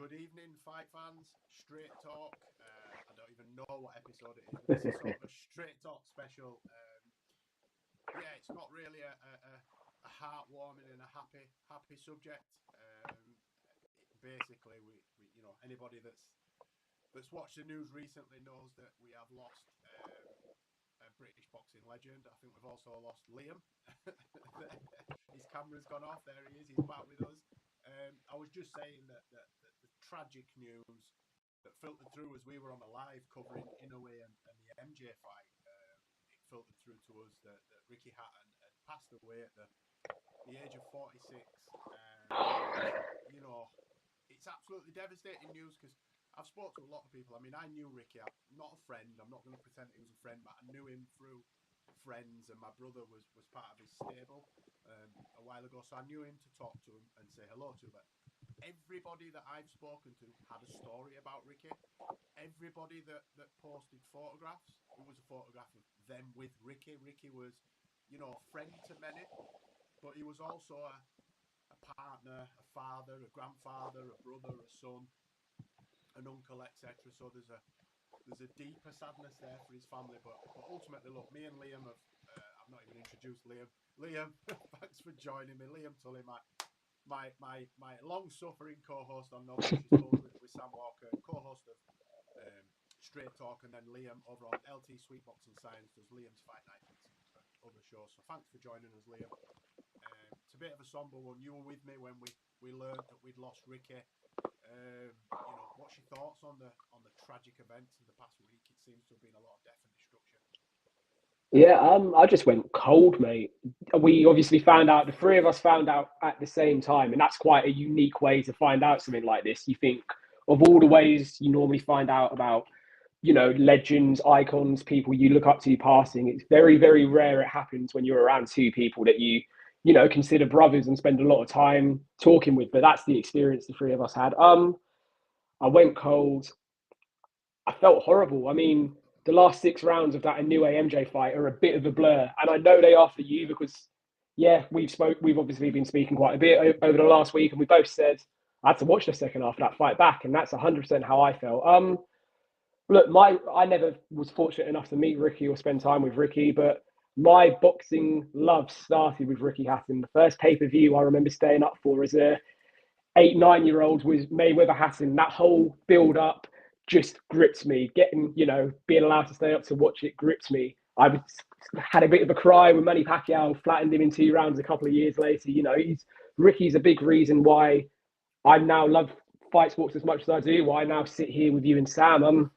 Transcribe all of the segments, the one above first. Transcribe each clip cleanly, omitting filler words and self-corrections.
Good evening, fight fans. Straight Talk. I don't even know what episode it is, but this is sort of a Straight Talk special. Yeah, it's not really a heartwarming and a happy subject. Basically, we anybody that's watched the news recently knows that we have lost a British boxing legend. I think we've also lost Liam. His camera's gone off. There he is. He's back with us. I was just saying that the tragic news that filtered through as we were on the live covering Inoue and the MJ fight. It filtered through to us that Ricky Hatton had passed away at the age of 46. It's absolutely devastating news because I've spoken to a lot of people. I mean, I knew Ricky. I'm not a friend. I'm not going to pretend he was a friend, but I knew him through friends, and my brother was part of his stable a while ago, so I knew him to talk to him and say hello to. But everybody that I've spoken to had a story about Ricky. Everybody that posted photographs, it was a photograph of them with Ricky. Ricky was, a friend to many, but he was also a partner, a father, a grandfather, a brother, a son, an uncle, etc. So there's a deeper sadness there for his family. But ultimately, look, me and Liam have. I've not even introduced Liam. Liam, thanks for joining me. Liam Tully, my long-suffering co-host on No Bullshit Sports with Sam Walker, co-host of Straight Talk, and then Liam over on LT Sweet Boxing Science does Liam's Fight Night and other shows. So thanks for joining us, Liam. It's a bit of a somber one. You were with me when we learned that we'd lost Ricky. What's your thoughts on the tragic events of the past week? It seems to have been a lot of death and destruction. Yeah, I just went cold, mate. We obviously found out, the three of us found out at the same time, and that's quite a unique way to find out something like this. You think of all the ways you normally find out about, legends, icons, people you look up to passing. It's very, very rare it happens when you're around two people that you consider brothers and spend a lot of time talking with. But that's the experience the three of us had. I went cold. I felt horrible. I mean, the last 6 rounds of that Inoue MJ fight are a bit of a blur, and I know they are for you because, yeah, we've obviously been speaking quite a bit over the last week, and we both said I had to watch the second half of that fight back, and that's 100% how I felt. Look, I never was fortunate enough to meet Ricky or spend time with Ricky, but my boxing love started with Ricky Hatton. The first pay-per-view I remember staying up for as a 8, 9 year old was Mayweather Hatton. That whole build up just gripped me. Getting, being allowed to stay up to watch it gripped me. Had a bit of a cry when Manny Pacquiao flattened him in 2 rounds a couple of years later. Ricky's a big reason why I now love fight sports as much as I do. Why I now sit here with you and Sam.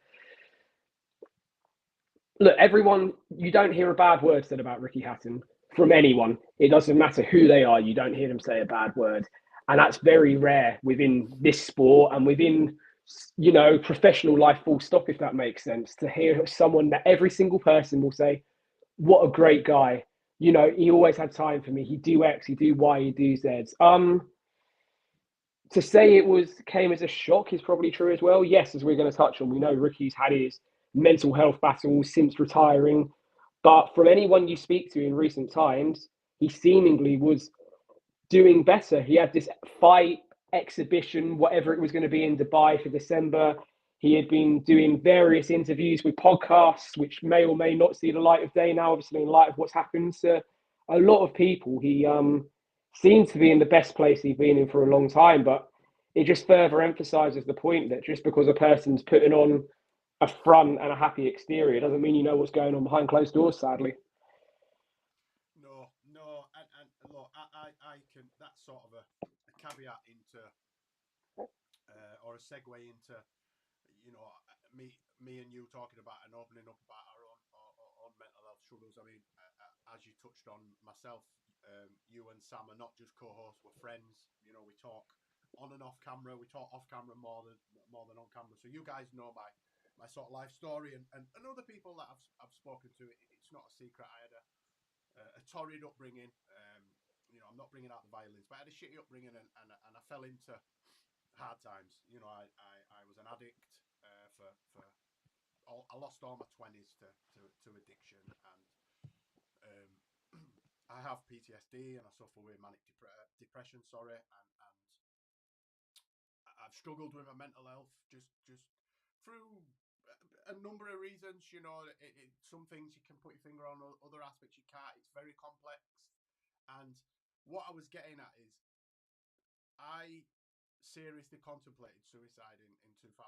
Look, everyone, you don't hear a bad word said about Ricky Hatton from anyone. It doesn't matter who they are. You don't hear them say a bad word. And that's very rare within this sport and within, professional life, full stop, if that makes sense, to hear someone that every single person will say, what a great guy. He always had time for me. He'd do X, he'd do Y, he'd do Z. To say came as a shock is probably true as well. Yes, as we're going to touch on, we know Ricky's had his mental health battles since retiring. But from anyone you speak to in recent times, he seemingly was doing better. He had this fight exhibition, whatever it was going to be in Dubai for December. He had been doing various interviews with podcasts, which may or may not see the light of day now, obviously, in light of what's happened to a lot of people. He seems to be in the best place he's been in for a long time, but it just further emphasizes the point that just because a person's putting on a front and a happy exterior doesn't mean you know what's going on behind closed doors, sadly. No, and look, I can. That's sort of a caveat into, or a segue into, me and you talking about and opening up about our own mental health struggles. I mean, as you touched on, myself, you and Sam are not just co-hosts; we're friends. We talk on and off camera. We talk off camera more than on camera. So you guys know my sort of life story, and other people that I've spoken to. It's not a secret. I had a torrid upbringing. I'm not bringing out the violence, but I had a shitty upbringing, and I fell into hard times. I was an addict for I lost all my 20s to addiction, and I have PTSD and I suffer with manic depression. Sorry, and struggled with my mental health just through a number of reasons. You know, some things you can put your finger on, other aspects you can't. It's very complex. And what I was getting at is, I seriously contemplated suicide in 2005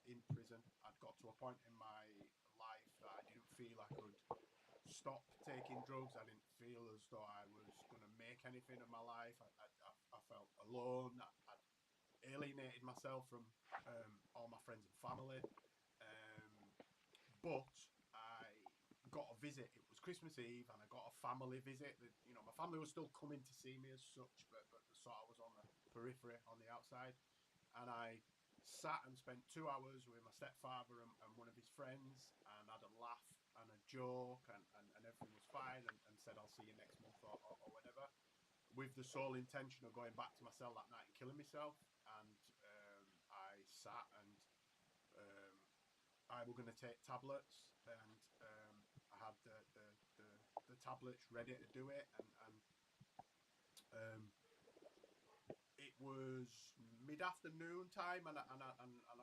in prison. I'd got to a point in my life that I didn't feel I could stop taking drugs. I didn't feel as though I was going to make anything of my life. I felt alone. I'd alienated myself from all my friends and family. But I got a visit. It was Christmas Eve, and I got a family visit. You know, my family was still coming to see me as such, but sort of was on the periphery, on the outside. And I sat and spent 2 hours with my stepfather and one of his friends, and had a laugh and a joke, and everything was fine, and said, I'll see you next month or whatever, with the sole intention of going back to my cell that night and killing myself. And I sat and I was going to take tablets, and I had the tablets ready to do it, and it was mid-afternoon time, and I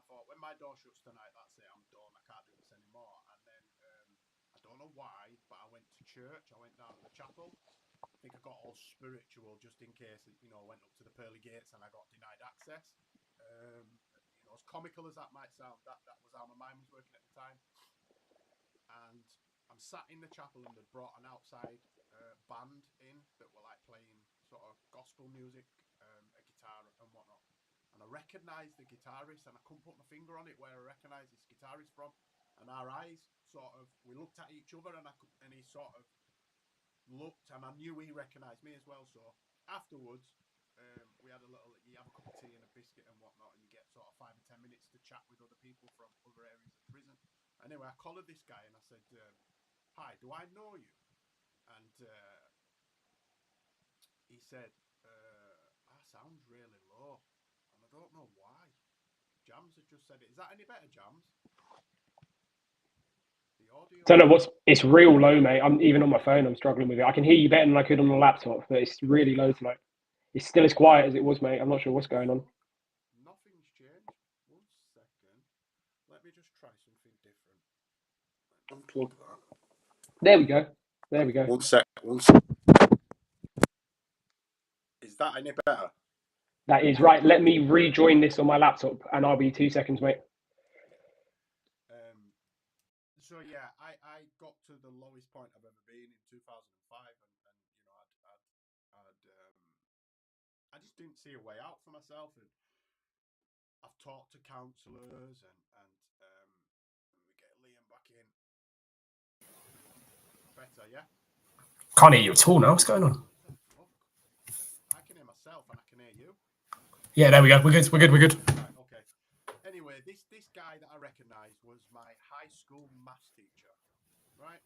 thought, when my door shuts tonight, that's it, I'm done, I can't do this anymore. And then I don't know why, but I went to church. I went down to the chapel. I think I got all spiritual just in case, you know, I went up to the pearly gates and I got denied access. You know, as comical as that might sound, that was how my mind was working at the time. And I'm sat in the chapel, and they brought an outside band in that were like playing sort of gospel music, a guitar and whatnot. And I recognised the guitarist, and I couldn't put my finger on it where I recognised this guitarist from. And our eyes we looked at each other, and he sort of looked, and I knew he recognised me as well. So afterwards, we had you have a cup of tea and a biscuit and whatnot, and you get sort of 5 or 10 minutes to chat with other people from other areas of prison. Anyway, I collared this guy and I said, hi, do I know you? And he said, that sounds really low, and I don't know why. Jams had just said it. Is that any better, Jams? The audio? Don't know it's real low, mate. I'm even on my phone, I'm struggling with it. I can hear you better than I could on the laptop, but it's really low tonight. It's still as quiet as it was, mate. I'm not sure what's going on. Nothing's changed. 1 second. Let me just try something different. Unplug that. There we go. 1 sec. Is that any better? That is right. Let me rejoin this on my laptop, and I'll be 2 seconds, mate. So yeah, I got to the lowest point I've ever been in 2005, and you know, I just didn't see a way out for myself, and I've talked to counsellors, and we get Liam back in. Better, yeah. Can't hear you at all now. What's going on? I can hear myself, and I can hear you. Yeah, there we go. We're good. Right, okay. Anyway, this guy that I recognised was my high school maths teacher, right?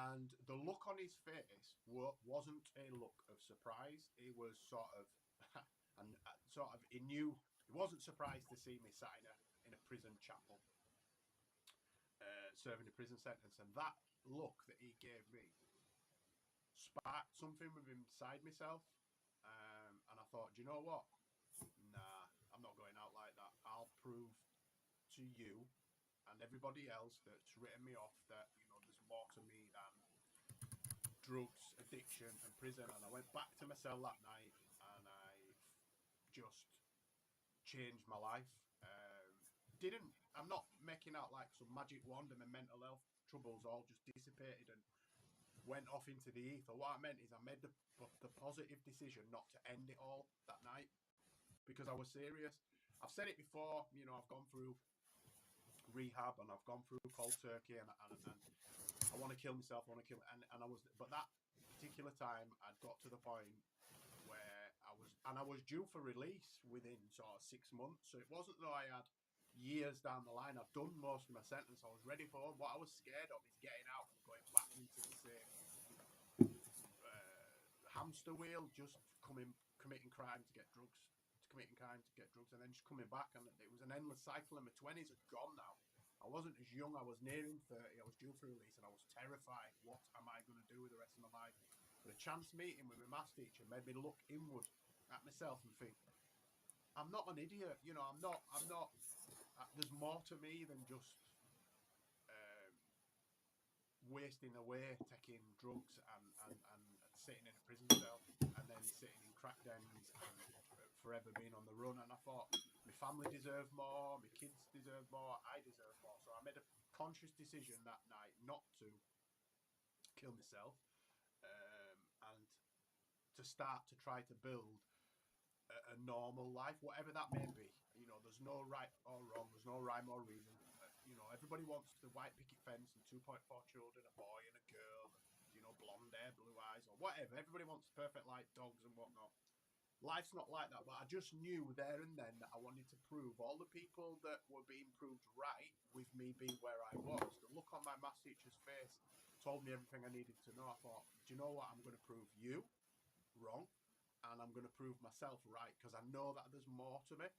And the look on his face wasn't a look of surprise. It was sort of, he knew, he wasn't surprised to see me sat in a prison chapel, serving a prison sentence. And that look that he gave me sparked something within inside myself. And I thought, do you know what? Nah, I'm not going out like that. I'll prove to you and everybody else that's written me off that, you know, there's more to me than drugs, addiction, and prison. And I went back to my cell that night, and I just changed my life. I'm not making out like some magic wand and my mental health troubles all just dissipated and went off into the ether. What I meant is I made the positive decision not to end it all that night, because I was serious. I've said it before, you know, I've gone through rehab, and I've gone through cold turkey, and I want to kill myself, and I was, but that particular time I'd got to the point where I was due for release within sort of 6 months. So it wasn't though I had years down the line. I'd done most of my sentence. I was ready for it. What I was scared of is getting out and going back into the same, you know, hamster wheel, just committing crime to get drugs, and then just coming back. And it was an endless cycle, and my 20s had gone now. I wasn't as young. I was nearing 30. I was due for release, and I was terrified. What am I going to do with the rest of my life? But a chance meeting with my maths teacher made me look inward at myself and think, I'm not an idiot. You know, I'm not. There's more to me than just wasting away, taking drugs and sitting in a prison cell, and then sitting in crack dens and forever being on the run. And I thought my family deserve more, my kids deserve more, I deserve more. So I made a conscious decision that night not to kill myself, and to start to try to build a normal life, whatever that may be. You know, there's no right or wrong, there's no rhyme or reason. You know, everybody wants the white picket fence and 2.4 children, a boy and a girl, you know, blonde hair, blue eyes, or whatever. Everybody wants perfect like dogs and whatnot. Life's not like that, but I just knew there and then that I wanted to prove all the people that were being proved right with me being where I was. The look on my maths teacher's face told me everything I needed to know. I thought, do you know what? I'm going to prove you wrong, and I'm going to prove myself right, because I know that there's more to me.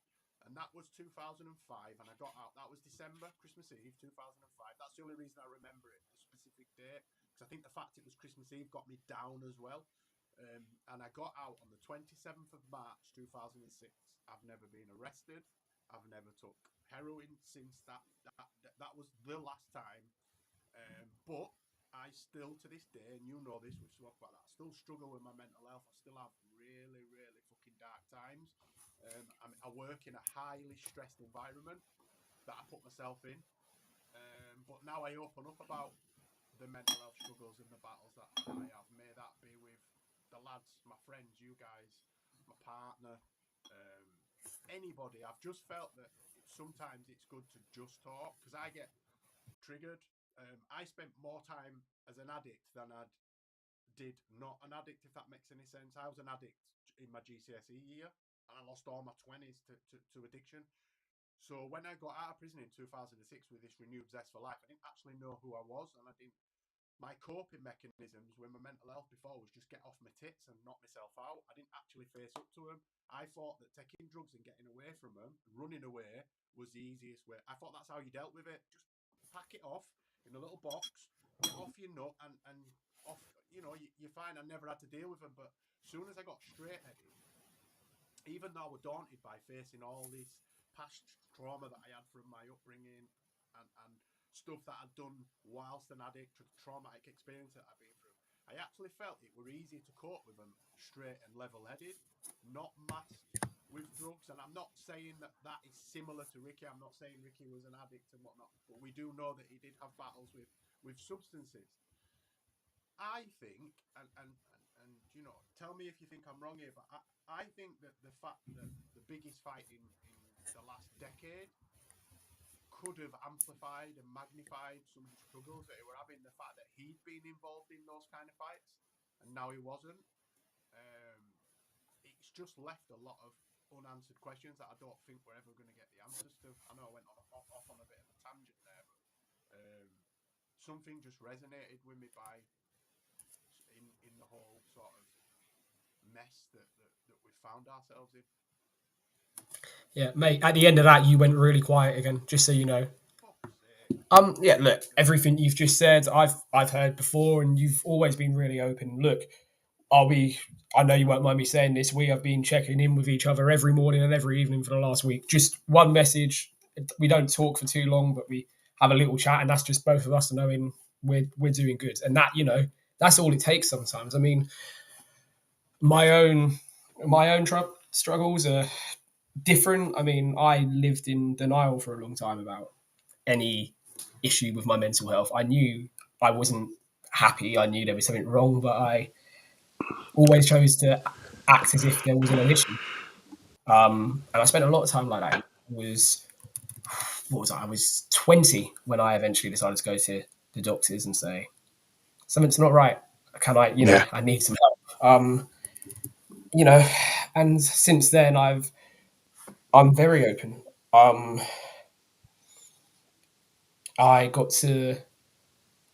And that was 2005, and I got out. That was December, Christmas Eve, 2005. That's the only reason I remember it, the specific date, because I think the fact it was Christmas Eve got me down as well. And I got out on the 27th of March, 2006. I've never been arrested. I've never took heroin since that. That was the last time. But I still, to this day, and you know this, we've spoken about that, I still struggle with my mental health. I still have really, really fucking dark times. I work in a highly stressed environment that I put myself in. But now I open up about the mental health struggles and the battles that I have. May that be with the lads, my friends, you guys, my partner, anybody. I've just felt that sometimes it's good to just talk, because I get triggered. I spent more time as an addict than I did not an addict, if that makes any sense. I was an addict in my GCSE year, and I lost all my 20s to addiction. So when I got out of prison in 2006 with this renewed zest for life, I didn't actually know who I was, and my coping mechanisms with my mental health before was just get off my tits and knock myself out. I didn't actually face up to them. I thought that taking drugs and getting away from them, running away, was the easiest way. I thought that's how you dealt with it. Just pack it off in a little box, get off your nut, and off. You know, you're fine. I never had to deal with them. But as soon as I got straight-headed, even though I was daunted by facing all this past trauma that I had from my upbringing and stuff that I'd done whilst an addict, traumatic experience that I've been through, I actually felt it were easier to cope with them straight and level-headed, not masked with drugs. And I'm not saying that is similar to Ricky. I'm not saying Ricky was an addict and whatnot, but we do know that he did have battles with substances. I think, and you know, tell me if you think I'm wrong here, but I think that the fact that the biggest fight in the last decade could have amplified and magnified some of the struggles that he were having. The fact that he'd been involved in those kind of fights and now he wasn't. It's just left a lot of unanswered questions that I don't think we're ever going to get the answers to. I know I went off on a bit of a tangent there, but something just resonated with me in the whole sort of mess that we found ourselves in. Yeah, mate, at the end of that, you went really quiet again, just so you know. Yeah, look, everything you've just said, I've heard before, and you've always been really open. Look, I know you won't mind me saying this, we have been checking in with each other every morning and every evening for the last week. Just one message. We don't talk for too long, but we have a little chat, and that's just both of us knowing we're doing good. And that, you know, that's all it takes sometimes. I mean, my own struggles are different. I mean, I lived in denial for a long time about any issue with my mental health. I knew I wasn't happy. I knew there was something wrong, but I always chose to act as if there was no issue. And I spent a lot of time like that. I was 20 when I eventually decided to go to the doctors and say, something's not right. Can I, I need some help. And since then I'm very open. I got to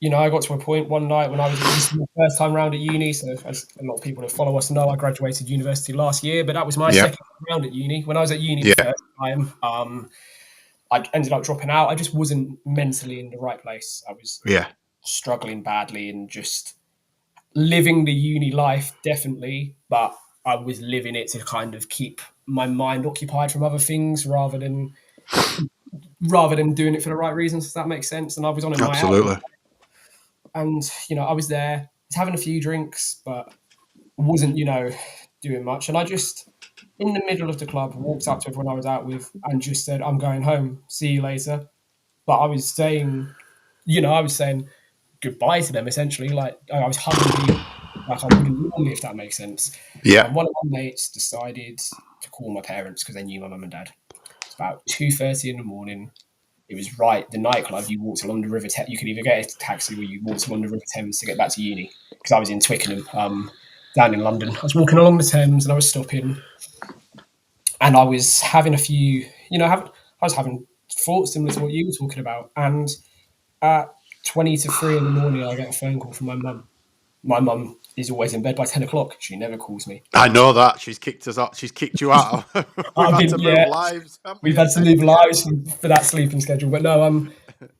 a point one night when I was the first time round at uni. So as a lot of people that follow us know, I graduated university last year, but that was my second round at uni. When I was at uni the first time, I ended up dropping out. I just wasn't mentally in the right place. I was struggling badly and just living the uni life, definitely, but I was living it to kind of keep my mind occupied from other things rather than doing it for the right reasons. Does that make sense? And I was on a night out, Absolutely. and I was there, was having a few drinks, but wasn't doing much. And I just, in the middle of the club, walked up to everyone I was out with and just said, "I'm going home. See you later." But I was saying, goodbye to them essentially. Like I was hugging people like I wouldn't normally, if that makes sense. Yeah. And one of my mates decided to call my parents because they knew my mum and dad. It's about 2:30 in the morning. It was the nightclub. You walked along the River Thames. You could either get a taxi or you walked along the River Thames to get back to uni. Because I was in Twickenham, down in London. I was walking along the Thames and I was stopping, and I was having a few, I was having thoughts similar to what you were talking about. And at 20 to 3 in the morning, I get a phone call from my mum. My mum is always in bed by 10 o'clock. She never calls me. I know that. She's kicked us out. She's kicked you out. We've had to move lives. We've had to move lives for that sleeping schedule. But no,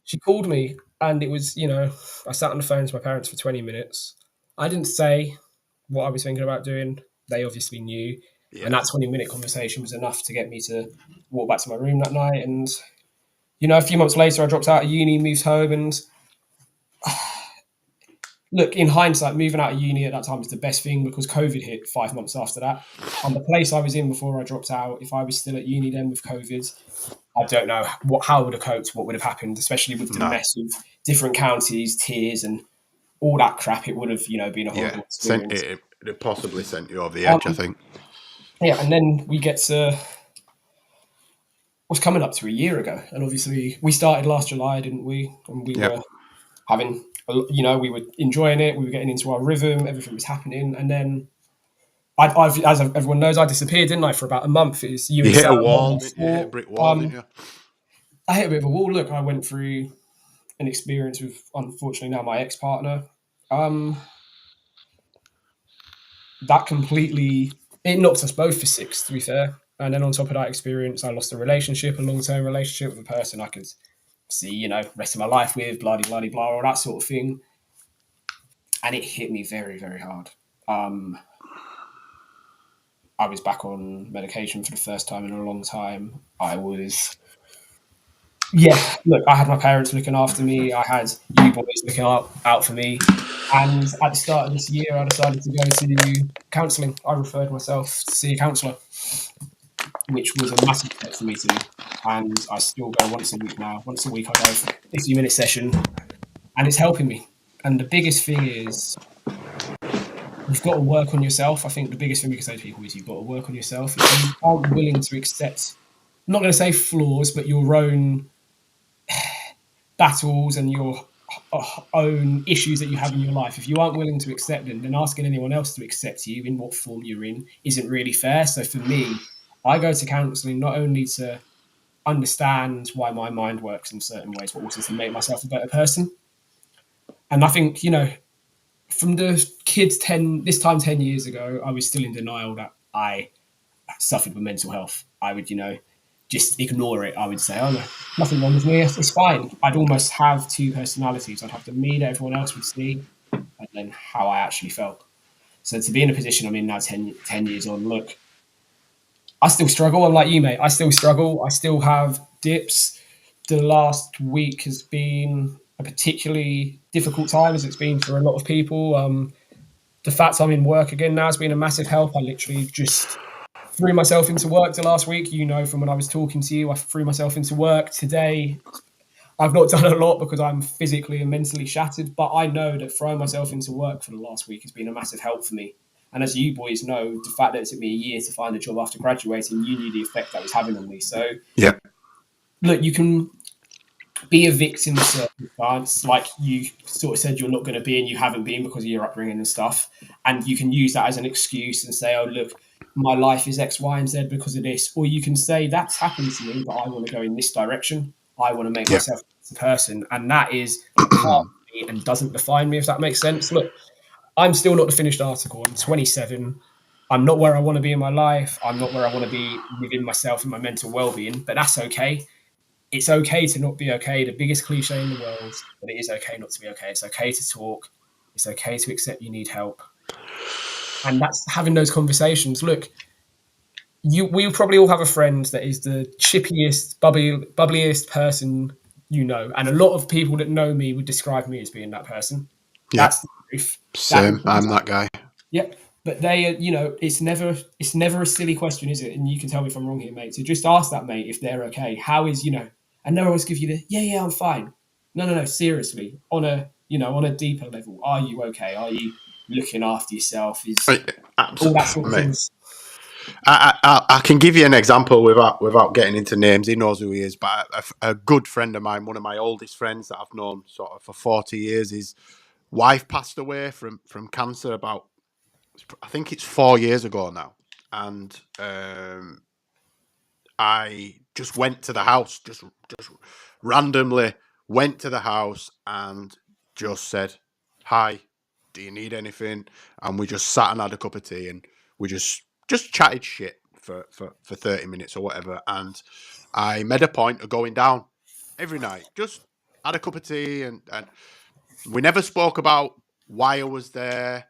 she called me, and it was, I sat on the phone to my parents for 20 minutes. I didn't say what I was thinking about doing. They obviously knew. Yeah. And that 20-minute conversation was enough to get me to walk back to my room that night. And, a few months later, I dropped out of uni, moved home, and look, in hindsight, moving out of uni at that time was the best thing because COVID hit 5 months after that. And the place I was in before I dropped out, if I was still at uni then with COVID, I don't know how I would have coped, what would have happened, especially with the mess of different counties, tiers, and all that crap. It would have, been a horrible experience. It possibly sent you over the edge, I think. Yeah, and then we get to what's coming up to a year ago. And obviously we started last July, didn't we? And we were having... we were enjoying it. We were getting into our rhythm. Everything was happening, and then, I've as everyone knows, I disappeared, didn't I, for about a month? It's you hit a wall, a brick wall, didn't you? I hit a bit of a wall. Look, I went through an experience with, unfortunately, now my ex-partner. That completely knocked us both for 6, to be fair. And then on top of that experience, I lost a long-term relationship with a person I could see, rest of my life with, blah, blah, blah, blah, all that sort of thing. And it hit me very, very hard. I was back on medication for the first time in a long time. I had my parents looking after me. I had you boys looking out for me. And at the start of this year, I decided to go to counselling. I referred myself to see a counsellor, which was a massive step for me to do. And I still go once a week now. Once a week I go for a 50-minute session, and it's helping me. And the biggest thing is you've got to work on yourself. I think the biggest thing we can say to people is you've got to work on yourself. If you aren't willing to accept, I'm not going to say flaws, but your own battles and your own issues that you have in your life, if you aren't willing to accept them, then asking anyone else to accept you in what form you're in isn't really fair. So for me, I go to counselling not only to understand why my mind works in certain ways, but also to make myself a better person. And I think, from the kids 10 years ago, I was still in denial that I suffered with mental health. I would, just ignore it. I would say, oh no, nothing wrong with me, it's fine. I'd almost have two personalities. I'd have the me that everyone else would see, and then how I actually felt. So to be in a position I'm in now 10 years on, look, I still struggle. I'm like you, mate. I still struggle. I still have dips. The last week has been a particularly difficult time, as it's been for a lot of people. The fact I'm in work again now has been a massive help. I literally just threw myself into work the last week. From when I was talking to you, I threw myself into work. Today, I've not done a lot because I'm physically and mentally shattered, but I know that throwing myself into work for the last week has been a massive help for me. And as you boys know, the fact that it took me a year to find a job after graduating, you knew the effect that was having on me. So, look, you can be a victim of circumstance, like you sort of said you're not going to be, and you haven't been because of your upbringing and stuff. And you can use that as an excuse and say, oh, look, my life is X, Y, and Z because of this. Or you can say, that's happened to me, but I want to go in this direction. I want to make myself a person. And that is part of me and doesn't define me, if that makes sense. Look, I'm still not the finished article. I'm 27. I'm not where I want to be in my life. I'm not where I want to be within myself and my mental well-being, but that's okay. It's okay to not be okay. The biggest cliche in the world, but it is okay not to be okay. It's okay to talk. It's okay to accept you need help. And that's having those conversations. Look, we probably all have a friend that is the chippiest, bubbliest person you know, and a lot of people that know me would describe me as being that person. Yeah. That's the truth. Same. I'm that guy. Yep. But they, it's never a silly question, is it? And you can tell me if I'm wrong here, mate. So just ask that mate if they're okay. How is, and they'll always give you the, yeah, I'm fine. No, seriously. On a deeper level, are you okay? Are you looking after yourself? Is all that sort of things. I can give you an example without getting into names. He knows who he is, but a good friend of mine, one of my oldest friends that I've known sort of for 40 years, his wife passed away from cancer about, I think it's 4 years ago now. And I just went to the house, just randomly went to the house and just said, "Hi, do you need anything?" And we just sat and had a cup of tea and we just chatted shit for 30 minutes or whatever. And I made a point of going down every night, just had a cup of tea, and we never spoke about why I was there.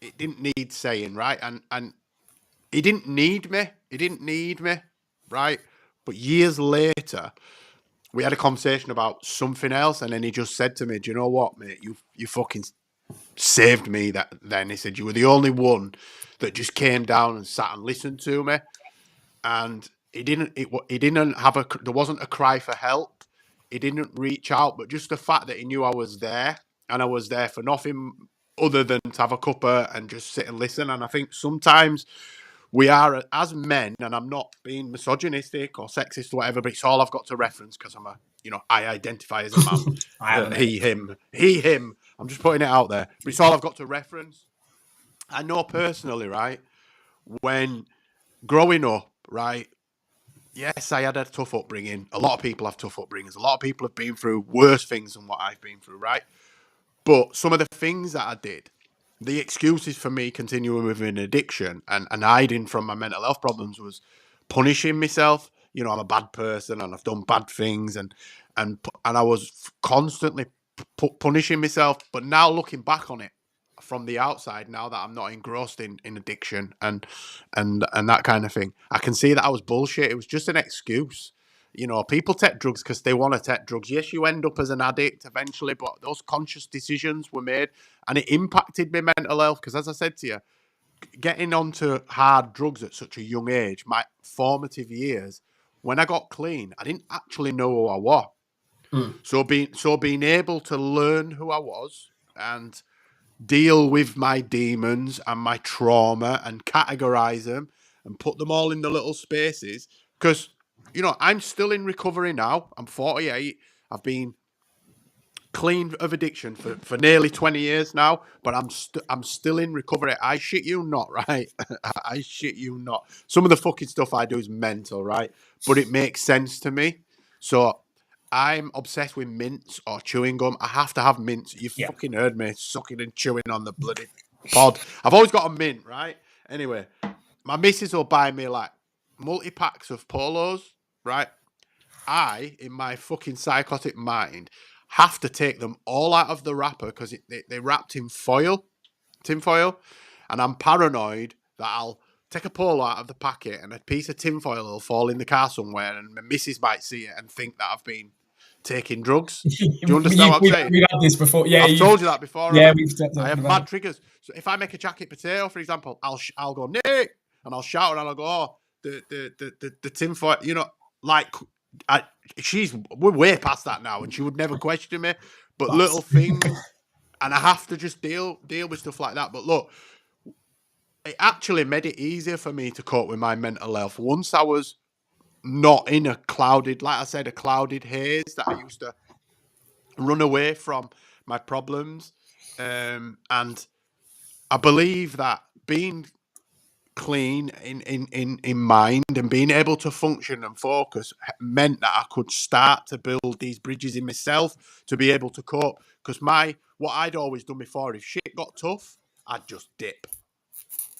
It didn't need saying, right? And he didn't need me, right? But years later, we had a conversation about something else, and then he just said to me, "Do you know what, mate? You fucking saved me." Then he said, "You were the only one that just came down and sat and listened to me." And he didn't have there wasn't a cry for help. He didn't reach out, but just the fact that he knew I was there, and I was there for nothing other than to have a cuppa and just sit and listen. And I think sometimes we are, as men, and I'm not being misogynistic or sexist or whatever, but it's all I've got to reference because I identify as a man. He, him. I'm just putting it out there, but it's all I've got to reference. I know personally, right, when growing up, right, yes, I had a tough upbringing. A lot of people have tough upbringings. A lot of people have been through worse things than what I've been through, right? But some of the things that I did, the excuses for me continuing with an addiction and hiding from my mental health problems was punishing myself. I'm a bad person and I've done bad things, and I was constantly punishing myself. But now looking back on it from the outside, now that I'm not engrossed in addiction and that kind of thing, I can see that I was bullshit. It was just an excuse. People take drugs because they want to take drugs. Yes, you end up as an addict eventually, but those conscious decisions were made, and it impacted my mental health. Because as I said to you, getting onto hard drugs at such a young age, my formative years, when I got clean, I didn't actually know who I was. So being able to learn who I was and deal with my demons and my trauma and categorize them and put them all in the little spaces, because I'm still in recovery now. I'm 48. I've been clean of addiction for nearly 20 years now, but I'm still in recovery. I shit you not, right? I shit you not. Some of the fucking stuff I do is mental, right? But it makes sense to me. So I'm obsessed with mints or chewing gum. I have to have mints. You fucking heard me sucking and chewing on the bloody pod. I've always got a mint, right? Anyway, my missus will buy me like multi-packs of Polos, right? I, in my fucking psychotic mind, have to take them all out of the wrapper because they're wrapped in tinfoil, and I'm paranoid that I'll take a Polo out of the packet and a piece of tinfoil will fall in the car somewhere, and my missus might see it and think that I've been taking drugs. Do you understand what I'm saying? We've had this before. Yeah, I've told you that before. Yeah, right? I have mad triggers. So if I make a jacket potato, for example, I'll go Nick, and I'll shout and I'll go, "Oh, the tinfoil," like. We're way past that now, and she would never question me. But little things, and I have to just deal with stuff like that. But look, it actually made it easier for me to cope with my mental health once I was not in a clouded haze that I used to run away from my problems. And I believe that being clean in mind and being able to function and focus meant that I could start to build these bridges in myself to be able to cope. Because what I'd always done before, if shit got tough, I'd just dip.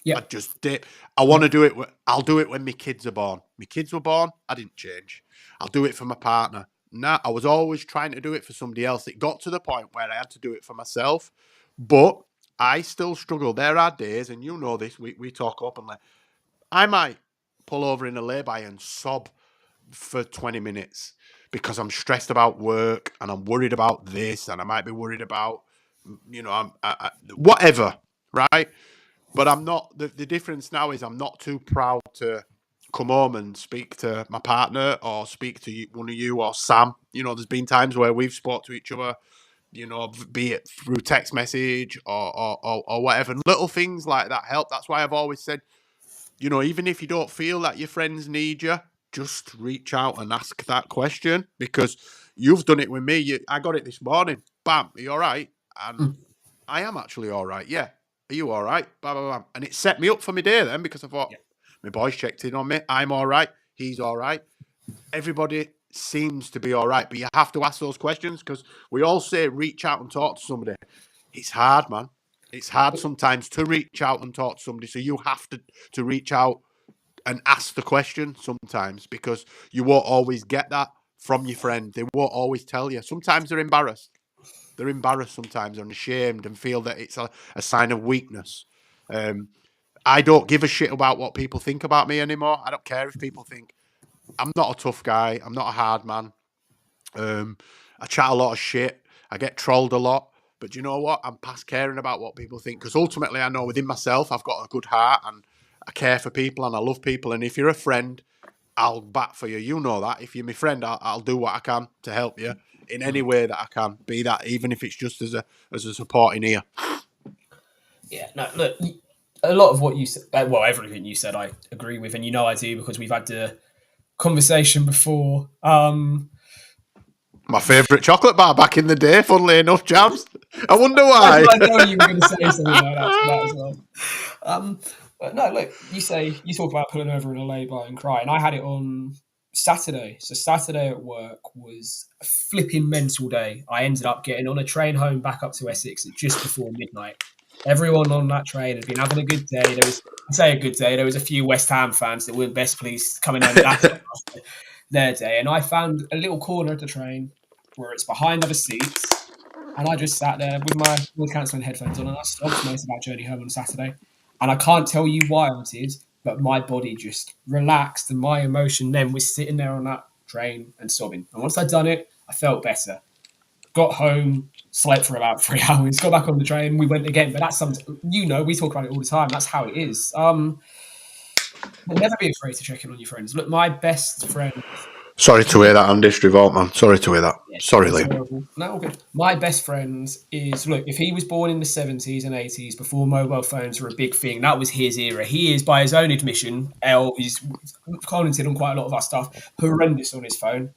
I'd just dip. I want to do it. I'll do it when my kids are born. My kids were born. I didn't change. I'll do it for my partner. Nah, I was always trying to do it for somebody else. It got to the point where I had to do it for myself. But I still struggle. There are days, and you know this, we talk openly. I might pull over in a lay-by and sob for 20 minutes because I'm stressed about work and I'm worried about this and I might be worried about, whatever, right? But I'm not, the difference now is I'm not too proud to come home and speak to my partner or speak to one of you or Sam. There's been times where we've spoke to each other, be it through text message or whatever. Little things like that help. That's why I've always said, even if you don't feel that your friends need you, just reach out and ask that question, because you've done it with me. I got it this morning. Bam, are you all right? And I am actually all right. Yeah. Are you all right? Bam, bam, bam. And it set me up for my day then, because I thought, my boy's checked in on me. I'm all right. He's all right. Everybody seems to be all right. But you have to ask those questions, because we all say reach out and talk to somebody. It's hard, man. It's hard sometimes to reach out and talk to somebody. So you have to reach out and ask the question sometimes, because you won't always get that from your friend. They won't always tell you. Sometimes they're embarrassed. They're embarrassed sometimes and ashamed and feel that it's a sign of weakness. I don't give a shit about what people think about me anymore. I don't care if people think I'm not a tough guy. I'm not a hard man. I chat a lot of shit. I get trolled a lot. But you know what? I'm past caring about what people think, because ultimately I know within myself I've got a good heart and I care for people and I love people. And if you're a friend, I'll bat for you. You know that. If you're my friend, I'll do what I can to help you in any way that I can. Be that even if it's just as a supporting ear. Yeah, no, look, a lot of what you said, well, everything you said, I agree with, and I do, because we've had the conversation before. My favourite chocolate bar back in the day, funnily enough, Jams. I wonder why. I know you were going to say something like that as well. But no, look, you talk about pulling over in a lay-by and crying. I had it on Saturday. So Saturday at work was a flipping mental day. I ended up getting on a train home back up to Essex at just before midnight. Everyone on that train had been having a good day. There was a few West Ham fans that weren't best pleased coming home after their day. And I found a little corner of the train where it's behind other seats. And I just sat there with my noise-cancelling headphones on, and I stopped most of that journey home on Saturday. And I can't tell you why I did, but my body just relaxed, and my emotion then was sitting there on that train and sobbing. And once I'd done it, I felt better. Got home, slept for about 3 hours, got back on the train, we went again. But that's something, we talk about it all the time. That's how it is. But never be afraid to check in on your friends. Look, my best friend... Sorry to hear that, Andy Revolt, man. Sorry to hear that. Yeah, sorry, Liam. No, all good. My best friend is, look, if he was born in the 70s and 80s, before mobile phones were a big thing, that was his era. He is, by his own admission, he's commented on quite a lot of our stuff, horrendous on his phone.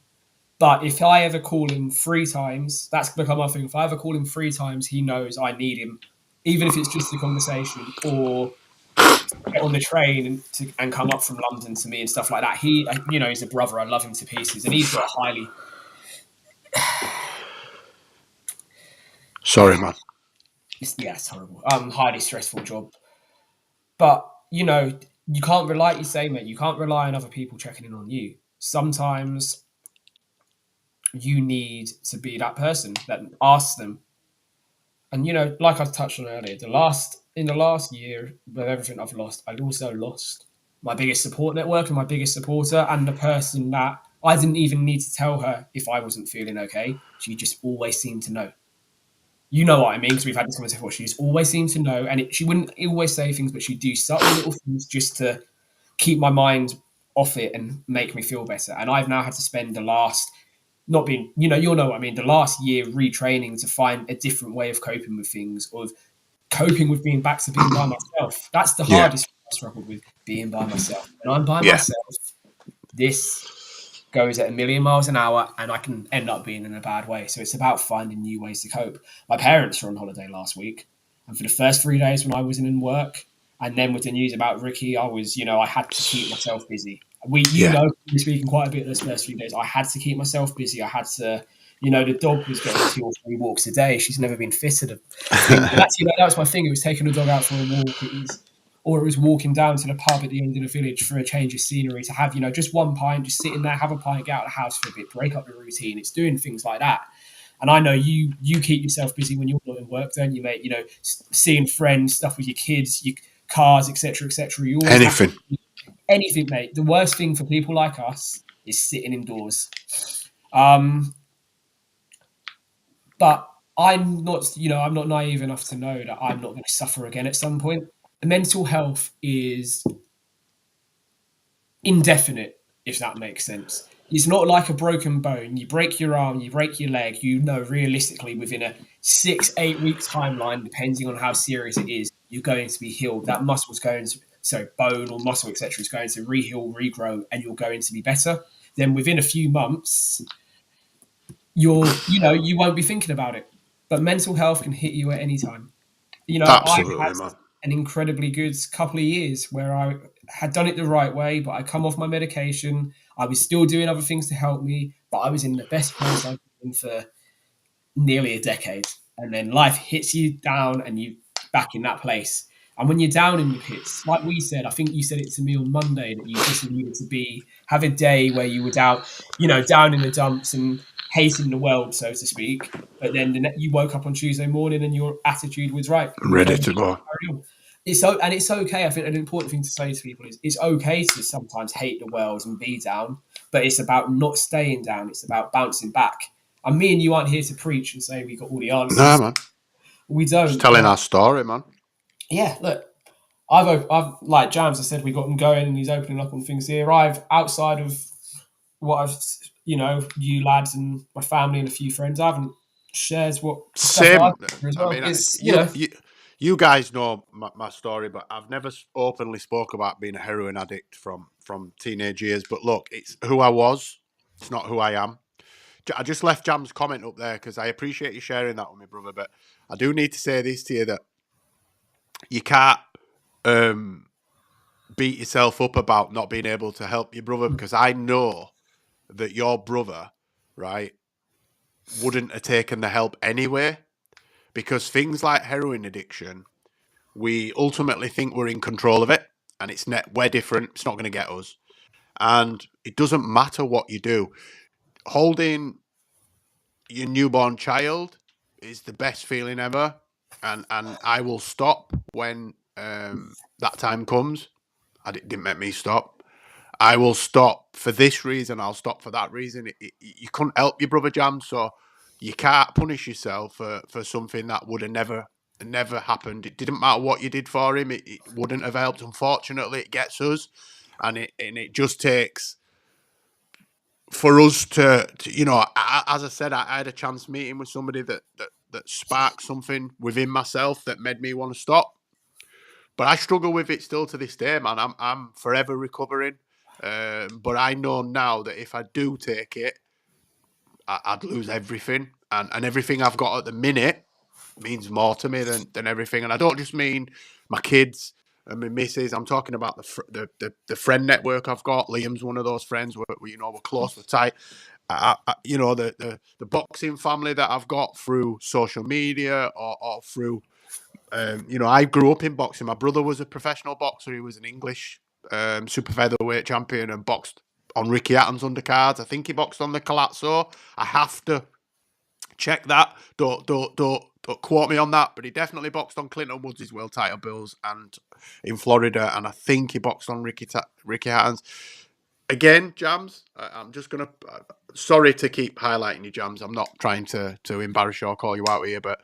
But if I ever call him 3 times, that's become my thing. If I ever call him 3 times, he knows I need him, even if it's just a conversation or get on the train and come up from London to me and stuff like that. He's a brother. I love him to pieces, and he's got a highly... Sorry, man. It's horrible. Highly stressful job. But, you can't rely, you say, mate, you can't rely on other people checking in on you. Sometimes you need to be that person that asks them. And, like I touched on earlier, in the last year, with everything I've lost, I've also lost my biggest support network and my biggest supporter, and the person that I didn't even need to tell her if I wasn't feeling okay. She just always seemed to know. You know what I mean, because we've had this conversation before. She just always seemed to know, and she wouldn't always say things, but she'd do subtle little things just to keep my mind off it and make me feel better. And I've now had to spend the last... you'll know what I mean, the last year retraining to find a different way of coping with things, of coping with being back to being by myself. That's the hardest thing I struggled with, being by myself. When I'm by myself, this goes at 1,000,000 miles an hour and I can end up being in a bad way. So it's about finding new ways to cope. My parents were on holiday last week, and for the first 3 days when I wasn't in work, and then with the news about Ricky, I had to keep myself busy. We were speaking quite a bit those first few days. I had to keep myself busy. I had to, the dog was getting 2 or 3 walks a day. She's never been fitted. That was my thing. It was taking the dog out for a walk. It was walking down to the pub at the end of the village for a change of scenery, to have, just 1 pint, just sit in there, have a pint, get out of the house for a bit, break up the routine. It's doing things like that. And I know you keep yourself busy when you're not in work, don't you, mate? Seeing friends, stuff with your kids, your cars, etc., etc. You always anything. anything, mate. The worst thing for people like us is sitting indoors. But I'm not, I'm not naive enough to know that I'm not going to suffer again at some point. Mental health is indefinite, if that makes sense. It's not like a broken bone. You break your arm, you break your leg, realistically within a 6-8 week timeline, depending on how serious it is, you're going to be healed. That muscle's going to, bone or muscle, etc., is going to re-heal, regrow, and you're going to be better. Then within a few months, you won't be thinking about it. But mental health can hit you at any time. Absolutely, I've had man. an incredibly good couple of years where I had done it the right way, but I come off my medication. I was still doing other things to help me, but I was in the best place I've been for nearly a decade. And then life hits you down and you back in that place. And when you're down in the pits, like we said, I think you said it to me on Monday that you just needed to have a day where you were down in the dumps and hating the world, so to speak. But then you woke up on Tuesday morning and your attitude was right. Ready to go. It's okay. I think an important thing to say to people is it's okay to sometimes hate the world and be down, but it's about not staying down. It's about bouncing back. And me and you aren't here to preach and say we got all the answers. Nah, man. We don't. Just telling our story, man. Yeah, look, I've like Jams, I said, we got him going and he's opening up on things here. Outside of what I've, you lads and my family and a few friends, I haven't shared what same. As well. I mean, you guys know my story, but I've never openly spoke about being a heroin addict from teenage years. But look, it's who I was. It's not who I am. I just left Jam's comment up there because I appreciate you sharing that with me, brother. But I do need to say this to you, that you can't beat yourself up about not being able to help your brother, because I know that your brother, right, wouldn't have taken the help anyway, because things like heroin addiction, we ultimately think we're in control of it, and we're different. It's not going to get us. And it doesn't matter what you do. Holding your newborn child is the best feeling ever. And I will stop when that time comes. It didn't make me stop. I will stop for this reason. I'll stop for that reason. You couldn't help your brother, Jam, so you can't punish yourself for something that would have never happened. It didn't matter what you did for him. It wouldn't have helped. Unfortunately, it gets us, and it just takes for us to as I said, I had a chance meeting with somebody that sparked something within myself that made me want to stop. But I struggle with it still to this day, man. I'm forever recovering. But I know now that if I do take it, I'd lose everything. And everything I've got at the minute means more to me than everything. And I don't just mean my kids and my missus. I'm talking about the friend network I've got. Liam's one of those friends where we're close, we're tight. The boxing family that I've got through social media or through... I grew up in boxing. My brother was a professional boxer. He was an English super featherweight champion and boxed on Ricky Hatton's undercards. I think he boxed on the Colazzo. I have to check that. Don't quote me on that, but he definitely boxed on Clinton Woods' world title bills and in Florida, and I think he boxed on Ricky Hatton's. Again, Jams, I'm just going to... sorry to keep highlighting you, Jams. I'm not trying to embarrass you or call you out here, but...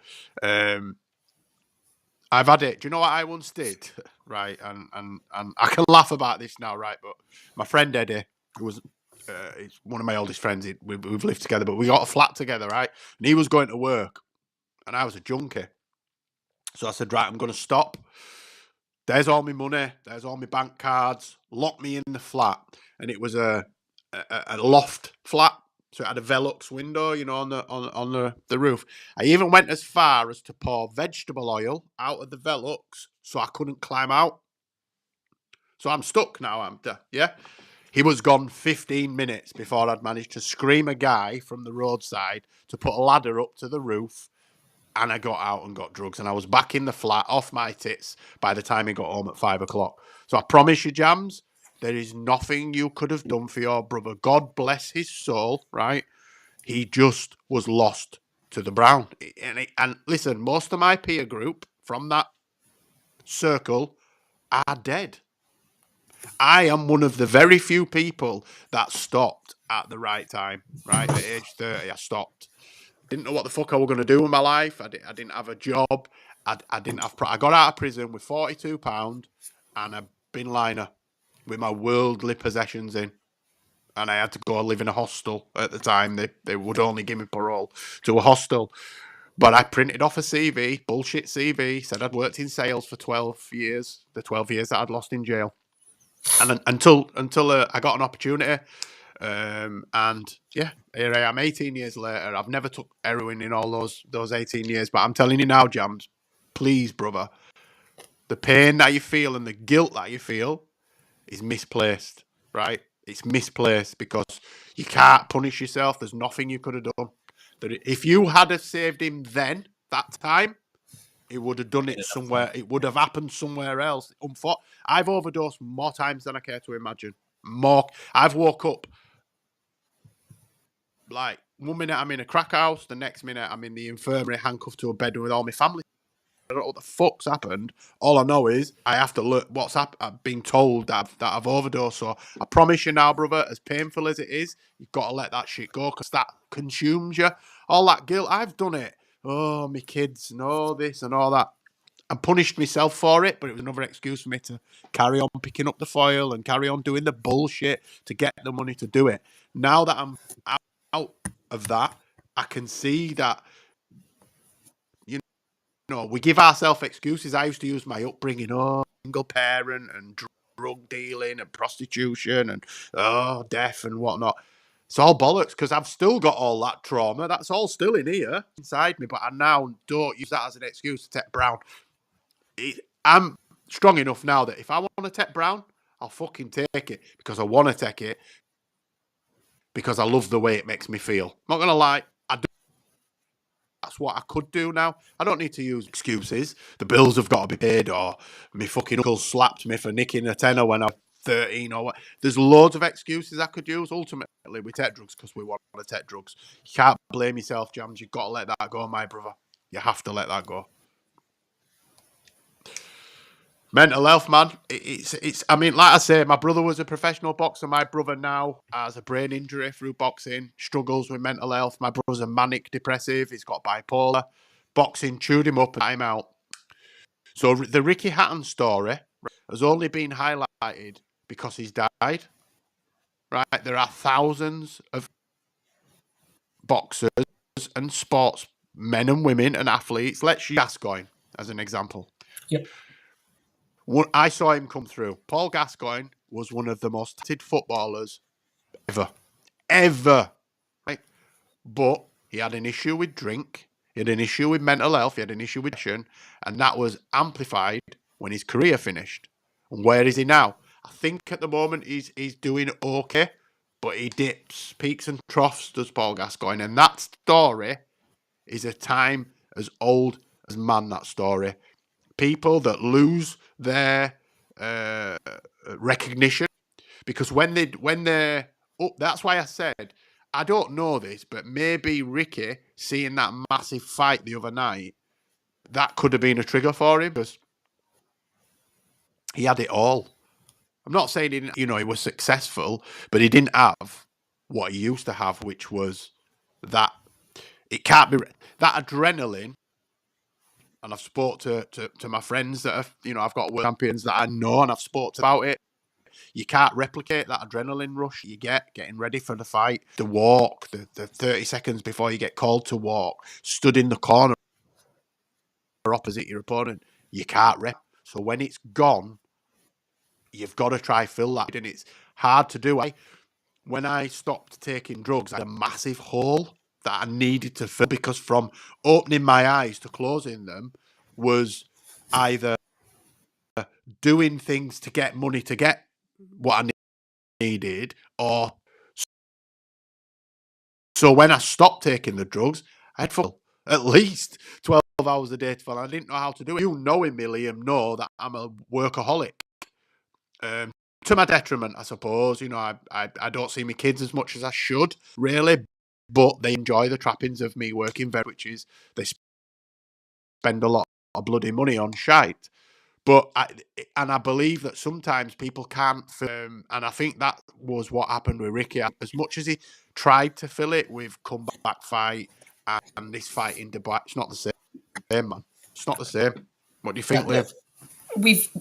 I've had it. Do you know what I once did? Right, and I can laugh about this now, right? But my friend Eddie, who was he's one of my oldest friends, we've lived together, but we got a flat together, right? And he was going to work, and I was a junkie. So I said, right, I'm going to stop. There's all my money. There's all my bank cards. Lock me in the flat. And it was a loft flat. So it had a Velux window, on the roof. I even went as far as to pour vegetable oil out of the Velux so I couldn't climb out. So I'm stuck now, yeah? He was gone 15 minutes before I'd managed to scream a guy from the roadside to put a ladder up to the roof, and I got out and got drugs, and I was back in the flat off my tits by the time he got home at 5 o'clock. So I promise you, Jams, there is nothing you could have done for your brother. God bless his soul, right? He just was lost to the brown. And listen, most of my peer group from that circle are dead. I am one of the very few people that stopped at the right time. Right at age 30, I stopped. Didn't know what the fuck I was going to do with my life. I didn't have a job. I didn't have. I got out of prison with £42 and a bin liner with my worldly possessions in, and I had to go live in a hostel at the time. They would only give me parole to a hostel. But I printed off a CV, bullshit CV, said I'd worked in sales for 12 years, the 12 years that I'd lost in jail. And until I got an opportunity, and yeah, here I am 18 years later. I've never took heroin in all those 18 years, but I'm telling you now, Jams, please, brother, the pain that you feel and the guilt that you feel is misplaced, right? It's misplaced because you can't punish yourself. There's nothing you could have done. That if you had have saved him then, that time, he would have done it somewhere. It would have happened somewhere else. I've overdosed more times than I care to imagine. More. I've woke up like 1 minute I'm in a crack house, the next minute I'm in the infirmary, handcuffed to a bed with all my family. I don't know what the fuck's happened. All I know is I have to look what's happened. I've been told that I've overdosed. So I promise you now, brother, as painful as it is, you've got to let that shit go because that consumes you. All that guilt, I've done it. Oh, my kids and all this and all that. I punished myself for it, but it was another excuse for me to carry on picking up the foil and carry on doing the bullshit to get the money to do it. Now that I'm out of that, I can see that, you know, we give ourselves excuses. I used to use my upbringing, single parent and drug dealing and prostitution and death and whatnot. It's all bollocks because I've still got all that trauma. That's all still in here inside me, but I now don't use that as an excuse to take Brown. I'm strong enough now that if I want to take Brown, I'll fucking take it because I want to take it because I love the way it makes me feel. Not going to lie, that's what I could do now. I don't need to use excuses. The bills have got to be paid, or my fucking uncle slapped me for nicking a tenner when I was 13 or what. There's loads of excuses I could use. Ultimately, we take drugs because we want to take drugs. You can't blame yourself, Jams. You've got to let that go, my brother. You have to let that go. Mental health, man. It's. I mean, like I say, my brother was a professional boxer. My brother now has a brain injury through boxing, struggles with mental health. My brother's a manic depressive. He's got bipolar. Boxing chewed him up and I'm out. So the Ricky Hatton story has only been highlighted because he's died. Right? There are thousands of boxers and sports men and women and athletes. Let's use Gascoigne as an example. Yep. I saw him come through. Paul Gascoigne was one of the most talented footballers ever. Right? But he had an issue with drink. He had an issue with mental health. He had an issue with depression. And that was amplified when his career finished. And where is he now? I think at the moment he's doing okay. But he dips, peaks and troughs, does Paul Gascoigne. And that story is a time as old as man, that story. People that lose their recognition because when they're up, that's why I said I don't know this, but maybe Ricky seeing that massive fight the other night, that could have been a trigger for him because he had it all. I'm not saying he was successful, but he didn't have what he used to have, which was that it can't be that adrenaline. And I've spoke to my friends that have, I've got world champions that I know and I've spoke about it. You can't replicate that adrenaline rush you get getting ready for the fight. The walk, the 30 seconds before you get called to walk, stood in the corner opposite your opponent. You can't rep. So when it's gone, you've got to try fill that. And it's hard to do. When I stopped taking drugs, I had a massive hole that I needed to fill because from opening my eyes to closing them was either doing things to get money to get what I needed, or so when I stopped taking the drugs, I had at least 12 hours a day to fill. I didn't know how to do it. You knowing me, Liam, know that I'm a workaholic. To my detriment, I suppose. I don't see my kids as much as I should, really. But they enjoy the trappings of me working very, which is they spend a lot of bloody money on shite. But I believe that sometimes people can't, and I think that was what happened with Ricky. As much as he tried to fill it with comeback fight and this fight in Dubai, it's not the same, man. It's not the same. What do you think, Liam?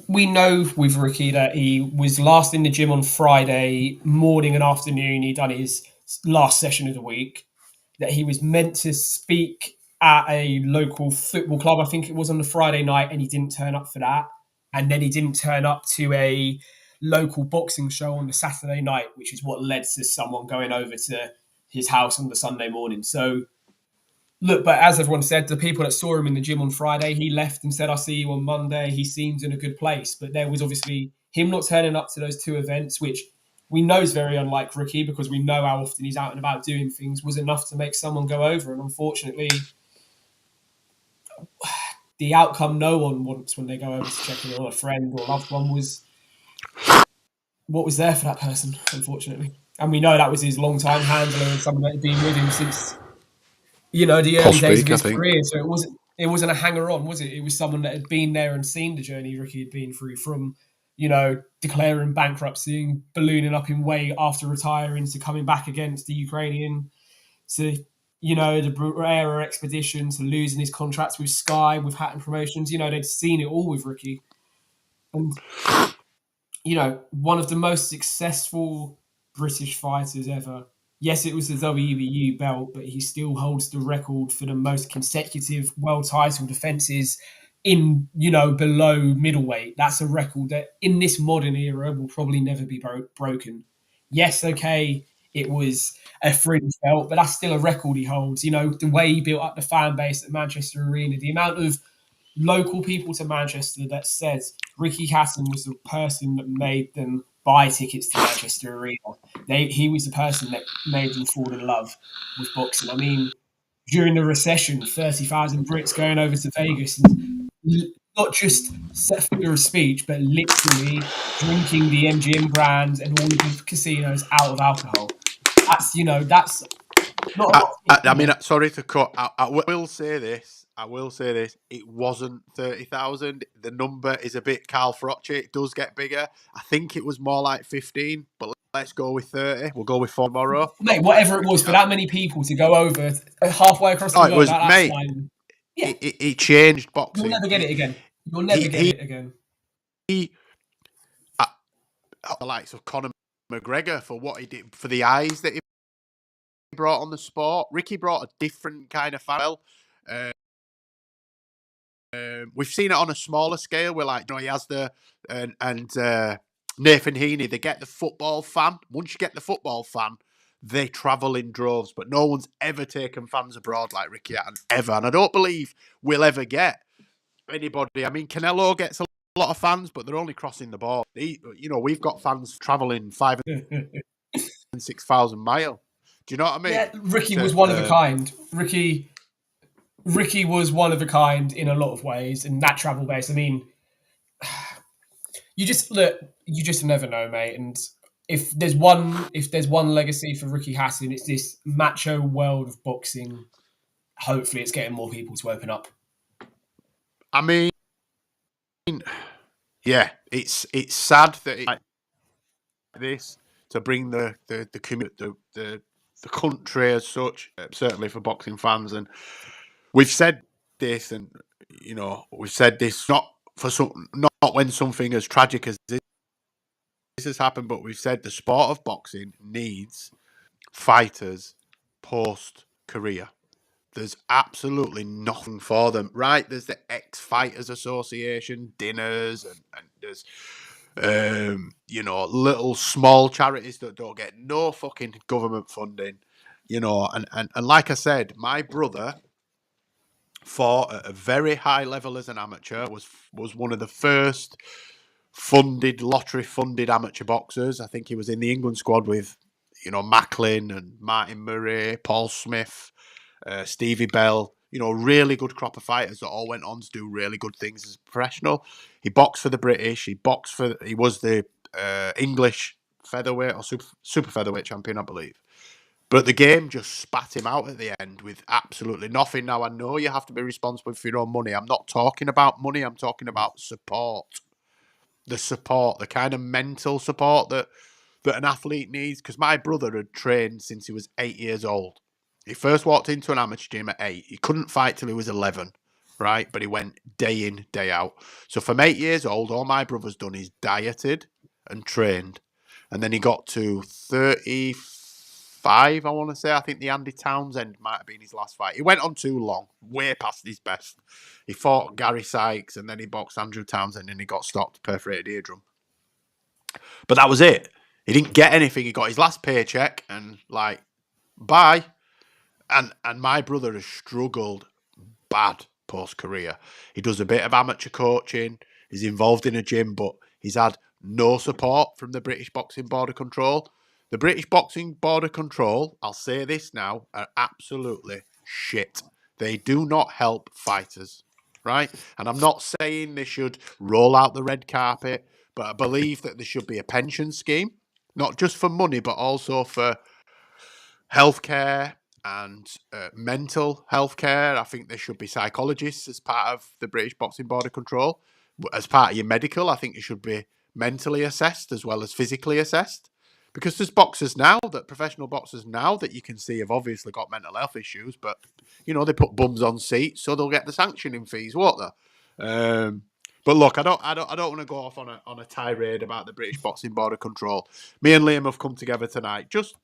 We know with Ricky that he was last in the gym on Friday morning and afternoon. He done his last session of the week. That he was meant to speak at a local football club, I think it was on the Friday night, and he didn't turn up for that. And then he didn't turn up to a local boxing show on the Saturday night, which is what led to someone going over to his house on the Sunday morning. So, look, but as everyone said, the people that saw him in the gym on Friday, he left and said, "I'll see you on Monday." He seems in a good place. But there was obviously him not turning up to those two events, which we know is very unlike Ricky because we know how often he's out and about doing things, was enough to make someone go over. And unfortunately, the outcome no one wants when they go over to check in on a friend or loved one was what was there for that person, unfortunately. And we know that was his long-time handler and someone that had been with him since, the early days of his career. So it wasn't a hanger-on, was it? It was someone that had been there and seen the journey Ricky had been through from, declaring bankruptcy and ballooning up in weight after retiring to coming back against the Ukrainian to, the Barrera expedition to losing his contracts with Sky, with Hatton Promotions. They'd seen it all with Ricky. And, one of the most successful British fighters ever. Yes, it was the WBU belt, but he still holds the record for the most consecutive world title defenses in, below middleweight. That's a record that in this modern era will probably never be broken. Yes, okay, it was a fringe belt, but that's still a record he holds. The way he built up the fan base at Manchester Arena, the amount of local people to Manchester that says Ricky Hatton was the person that made them buy tickets to Manchester Arena. He was the person that made them fall in love with boxing. I mean, during the recession, 30,000 Brits going over to Vegas and not just set figure of speech, but literally drinking the MGM Grand and all of the casinos out of alcohol. That's not. I mean, sorry to cut. I will say this. It wasn't 30,000. The number is a bit Carl Frocci. It does get bigger. I think it was more like 15, but let's go with 30. We'll go with 4 tomorrow. Mate, whatever it was, for that many people to go over halfway across the world, that's fine. Yeah. It changed boxing. You'll never get it again. You'll never get it again. The likes of Conor McGregor for what he did, for the eyes that he brought on the sport. Ricky brought a different kind of fan. We've seen it on a smaller scale where, he has and Nathan Heaney, they get the football fan. Once you get the football fan, they travel in droves, but no one's ever taken fans abroad like Ricky Hatton, ever. And I don't believe we'll ever get anybody. I mean, Canelo gets a lot of fans, but they're only crossing the border. We've got fans traveling 5,000 and 6,000 miles. Do you know what I mean? Yeah, Ricky was one of a kind. Ricky was one of a kind in a lot of ways, and that travel base. I mean, you just never know, mate. And if there's one legacy for Ricky Hatton, it's this macho world of boxing. Hopefully, it's getting more people to open up. I mean, yeah, it's sad that it's like this to bring the community, the country as such, certainly for boxing fans. And we've said this, and we've said this not when something as tragic as this has happened, but we've said the sport of boxing needs fighters post-career. There's absolutely nothing for them, right? There's the Ex-Fighters Association dinners, and there's little small charities that don't get no fucking government funding, and like I said, my brother fought at a very high level as an amateur, was one of the first lottery funded amateur boxers. I think he was in the England squad with, Macklin and Martin Murray, Paul Smith, Stevie Bell, really good crop of fighters that all went on to do really good things as a professional. He boxed for the British. He was the English featherweight or super featherweight champion, I believe. But the game just spat him out at the end with absolutely nothing. Now, I know you have to be responsible for your own money. I'm not talking about money. I'm talking about support. The support, the kind of mental support that an athlete needs. Because my brother had trained since he was 8 years old. He first walked into an amateur gym at 8. He couldn't fight till he was 11, right? But he went day in, day out. So from 8 years old, all my brother's done is dieted and trained. And then he got to 35, I want to say. I think the Andy Townsend might have been his last fight. He went on too long, way past his best. He fought Gary Sykes and then he boxed Andrew Townsend and he got stopped, perforated eardrum. But that was it. He didn't get anything. He got his last paycheck and like, bye. And my brother has struggled bad post-career. He does a bit of amateur coaching. He's involved in a gym, but he's had no support from the British Boxing Board of Control. The British Boxing Board of Control, I'll say this now, are absolutely shit. They do not help fighters, right? And I'm not saying they should roll out the red carpet, but I believe that there should be a pension scheme, not just for money, but also for healthcare and mental healthcare. I think there should be psychologists as part of the British Boxing Board of Control. As part of your medical, I think you should be mentally assessed as well as physically assessed. Because there's professional boxers now that you can see have obviously got mental health issues, but, you know, they put bums on seats, so they'll get the sanctioning fees, won't they? But look, I don't want to go off on a tirade about the British Boxing Board of Control. Me and Liam have come together tonight just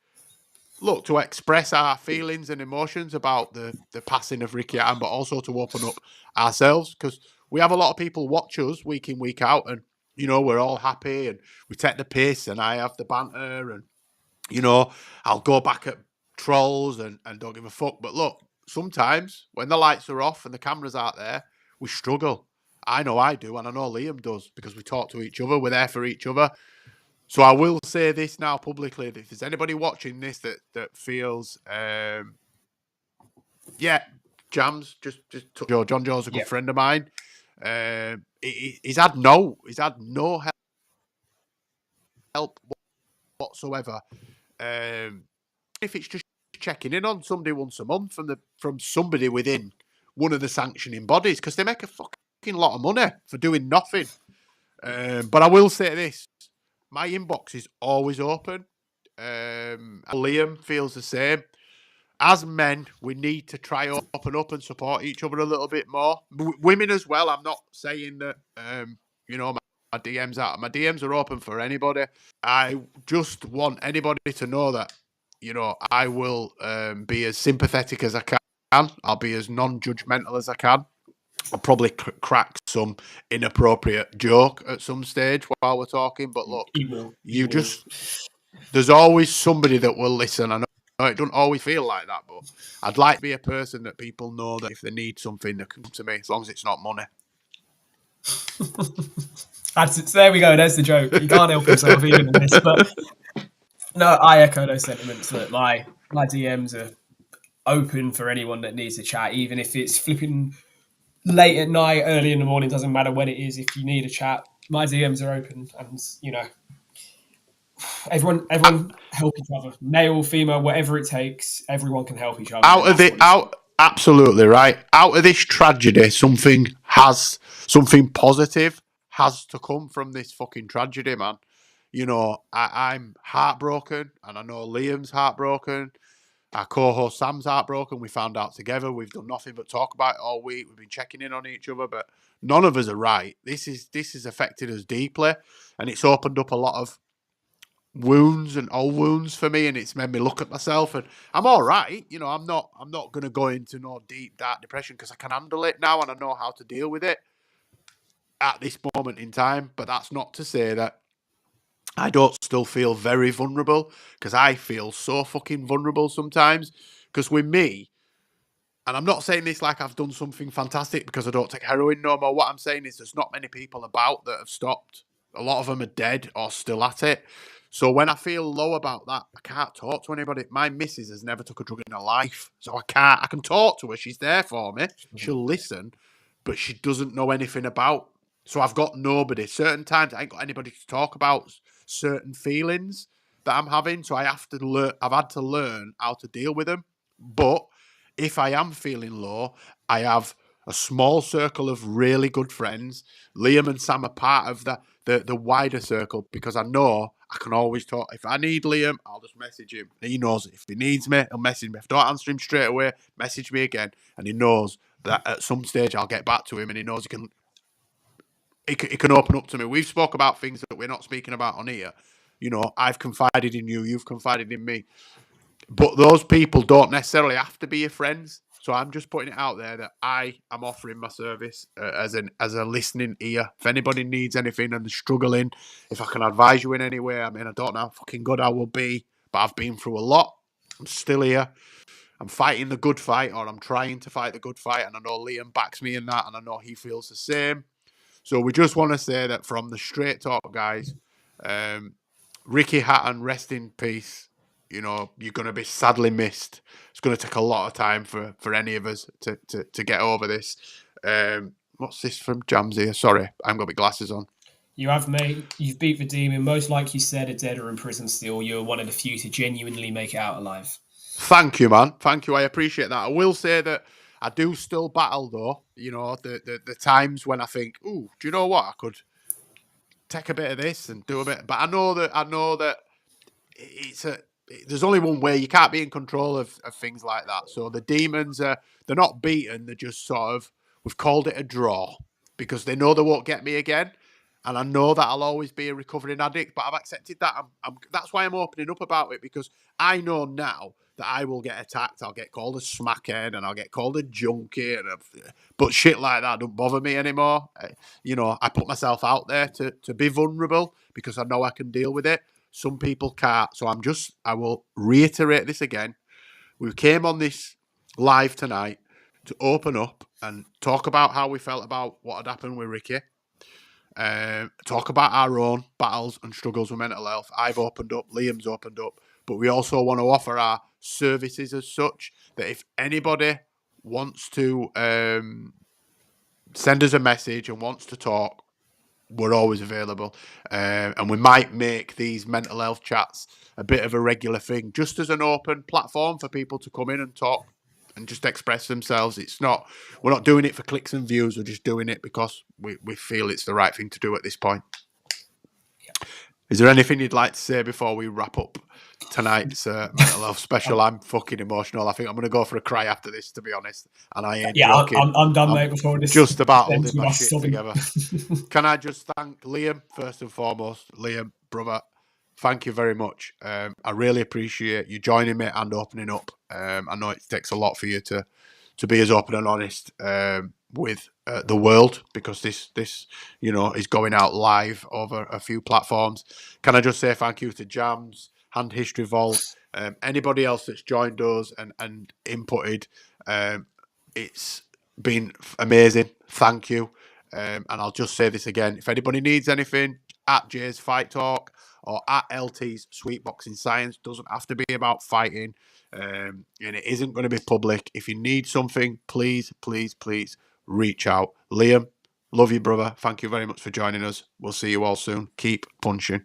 look to express our feelings and emotions about the passing of Ricky Hatton, but also to open up ourselves, because we have a lot of people watch us week in, week out, and, you know, we're all happy and we take the piss and I have the banter and, you know, I'll go back at trolls and don't give a fuck. But look, sometimes when the lights are off and the cameras aren't there, we struggle. I know I do, and I know Liam does, because we talk to each other, we're there for each other. So I will say this now publicly, that if there's anybody watching this that feels, Jams, just John Joe's a good friend of mine. He's had no help whatsoever. If it's just checking in on somebody once a month from somebody within one of the sanctioning bodies, because they make a fucking lot of money for doing nothing. But I will say this. My inbox is always open. Liam feels the same. As men, we need to try open up and support each other a little bit more. Women as well. I'm not saying that, you know, my DMs out. My DMs are open for anybody. I just want anybody to know that, you know, I will be as sympathetic as I can. I'll be as non-judgmental as I can. I'll probably crack some inappropriate joke at some stage while we're talking, but look, there's always somebody that will listen. I know it doesn't always feel like that, but I'd like to be a person that people know that if they need something, they can come to me, as long as it's not money. There we go. There's the joke. You can't help yourself even in this. But no, I echo those sentiments. That my DMs are open for anyone that needs to chat, even if it's flipping late at night, early in the morning, doesn't matter when it is. If you need a chat, my DMs are open, and, you know, everyone help each other, male, female, whatever it takes. Everyone can help each other. Absolutely right. Out of this tragedy, something positive has to come from this fucking tragedy, man. You know, I'm heartbroken, and I know Liam's heartbroken. Our co-host Sam's heartbroken. We found out together. We've done nothing but talk about it all week. We've been checking in on each other, but none of us are right. This has affected us deeply, and it's opened up a lot of wounds and old wounds for me, and it's made me look at myself. And I'm all right. You know, I'm not going to go into no deep, dark depression, because I can handle it now and I know how to deal with it at this moment in time. But that's not to say that I don't still feel very vulnerable, because I feel so fucking vulnerable sometimes. Because with me, and I'm not saying this like I've done something fantastic because I don't take heroin no more. What I'm saying is there's not many people about that have stopped. A lot of them are dead or still at it. So when I feel low about that, I can't talk to anybody. My missus has never took a drug in her life. So I can talk to her. She's there for me. She'll listen, but she doesn't know anything about. So I've got nobody. Certain times I ain't got anybody to talk about certain feelings that that I'm having, so I have to learn. I've had to learn how to deal with them. But if I am feeling low, I have a small circle of really good friends. Liam and Sam are part of the wider circle because I know I can always talk. If I need Liam, I'll just message him. He knows if he needs me, he'll message me. If I don't answer him straight away, message me again, and he knows that at some stage I'll get back to him, and he knows he can open up to me. We've spoke about things that we're not speaking about on here. You know, I've confided in you, you've confided in me. But those people don't necessarily have to be your friends. So I'm just putting it out there that I am offering my service as a listening ear. If anybody needs anything and they're struggling, if I can advise you in any way, I mean, I don't know how fucking good I will be, but I've been through a lot. I'm still here. I'm fighting the good fight, or I'm trying to fight the good fight, and I know Liam backs me in that, and I know he feels the same. So we just want to say that from the Straight Talk guys, Ricky Hatton, rest in peace. You know, you're going to be sadly missed. It's going to take a lot of time for any of us to get over this. What's this from Jams here? Sorry, I haven't got my glasses on. You have, mate. You've beat the demon. Most like you said, are dead or in prison still. You're one of the few to genuinely make it out alive. Thank you, man. Thank you. I appreciate that. I will say that I do still battle, though. You know, the times when I think, ooh, do you know what? I could take a bit of this and do a bit. But I know that there's only one way. You can't be in control of things like that. So the demons they're not beaten. They're just sort of, we've called it a draw because they know they won't get me again. And I know that I'll always be a recovering addict, but I've accepted that. That's why I'm opening up about it, because I know now that I will get attacked. I'll get called a smackhead and I'll get called a junkie. But shit like that don't bother me anymore. You know, I put myself out there to be vulnerable because I know I can deal with it. Some people can't. So I will reiterate this again. We came on this live tonight to open up and talk about how we felt about what had happened with Ricky. Talk about our own battles and struggles with mental health. I've opened up, Liam's opened up, but we also want to offer our services as such that if anybody wants to send us a message and wants to talk, we're always available. And we might make these mental health chats a bit of a regular thing, just as an open platform for people to come in and talk and just express themselves. We're not doing it for clicks and views. We're just doing it because we feel it's the right thing to do at this point. Is there anything you'd like to say before we wrap up tonight's mental health special? I'm fucking emotional. I think I'm going to go for a cry after this, to be honest. And I ain't joking. I'm done, mate. Before this, just about holding my shit together. Can I just thank Liam first and foremost? Liam, brother, thank you very much. I really appreciate you joining me and opening up. I know it takes a lot for you to be as open and honest with the world, because this is going out live over a few platforms. Can I just say thank you to Jams, Hand History Vault, anybody else that's joined us and inputted. It's been amazing. Thank you. And I'll just say this again. If anybody needs anything, at Jay's Fight Talk or at LT's Sweet Boxing Science, doesn't have to be about fighting. And it isn't going to be public. If you need something, please reach out. Liam, love you, brother. Thank you very much for joining us. We'll see you all soon. Keep punching.